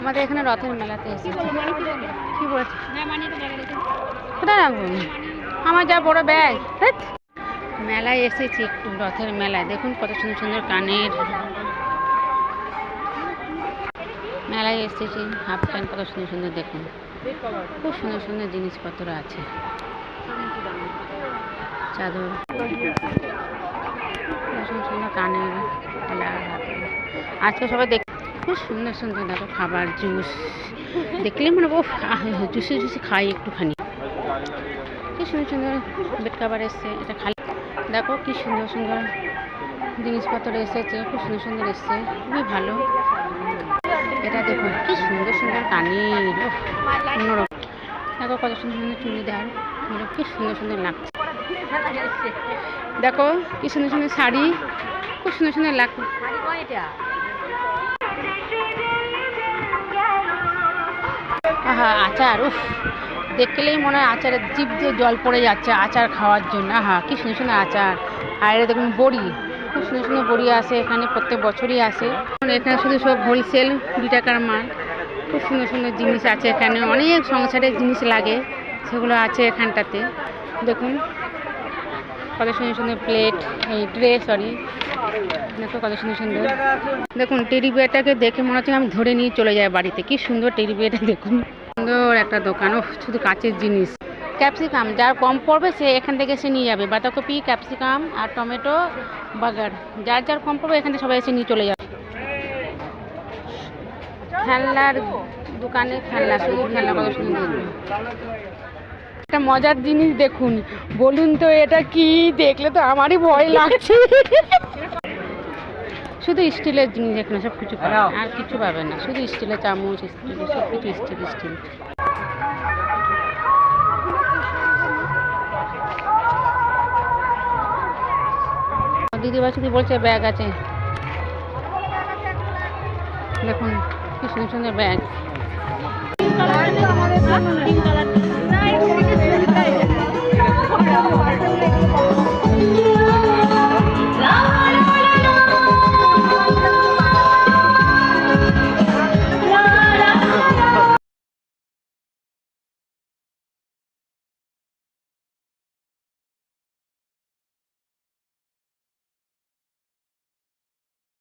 আমাদের এখানে রথের মেলাতে এসেছি। কি বলছে কোথায় রাখবো আমার যা বড় ব্যাগ। মেলায় এসেছি একটু, রথের মেলায়। দেখুন কত সুন্দর সুন্দর কানের। মেলায় এসেছি, হাফ প্যান্ট কত সুন্দর সুন্দর। দেখুন খুব সুন্দর সুন্দর জিনিসপত্র আছে, চাদর, সুন্দর সুন্দর কানের আজকে সবাই দেখ। খুব সুন্দর সুন্দর দেখো খাবার, জুস দেখলে মনে ও জুসি জুসি খাই একটুখানি। কি সুন্দর সুন্দর বেড কাভার এসছে, এটা খালি দেখো কি সুন্দর সুন্দর জিনিসপত্র এসেছে, খুব সুন্দর সুন্দর এসছে, খুবই ভালো। এটা দেখুন কি সুন্দর সুন্দর কানের, অন্যরকম। দেখো কত সুন্দর সুন্দর চুড়িদার, কি সুন্দর সুন্দর লাগছে। দেখো কি সুন্দর সুন্দর শাড়ি, খুব সুন্দর সুন্দর লাগছে। হ্যাঁ আচার, উফ দেখলেই মনে হয় আচারের জিভ দিয়ে জল পড়ে যাচ্ছে আচার খাওয়ার জন্য। হ্যাঁ কি সুন্দর সুন্দর আচার। আর এটা দেখুন বড়ি, খুব সুন্দর সুন্দর বড়ি আসে এখানে, প্রত্যেক বছরই আসে। এখানে শুধু সব হোলসেল 2 টাকার মাল। খুব সুন্দর সুন্দর জিনিস আছে এখানে, অনেক সংসারের জিনিস লাগে সেগুলো আছে এখানটাতে। দেখুন কত সুন্দর সুন্দর প্লেট, এই ট্রে, সরি দেখো কত সুন্দর সুন্দর। দেখুন টেডি বিয়ারটাকে দেখে মনে হচ্ছে আমি ধরে নিয়ে চলে যাই বাড়িতে। কি সুন্দর টেডি বিয়ারটা দেখুন, সুন্দর একটা দোকান। ও শুধু কাচের জিনিস। ক্যাপসিকাম যার কম পড়বে সে এখান থেকে এসে নিয়ে যাবে। বাঁধাকপি, ক্যাপসিকাম আর টমেটো, বাগার, যার যার কম পড়বে এখান থেকে সবাই এসে নিয়ে চলে যাবে। খেলনার দোকানে খেলনা, শুধু খেলনা, কত সুন্দর। একটা মজার জিনিস দেখুন, বলুন তো এটা কি? দেখলে তো আমারই ভয় লাগছে। শুধু স্টিলের জিনিস এখানে সব কিছু পাবে, আর কিছু পাবে না, শুধু স্টিলের চামচ, স্টিল, সব কিছু স্টিল স্টিল। দিদি বাসুদি বলছে ব্যাগ আছে, দেখুন কি সুন্দর সুন্দর ব্যাগ।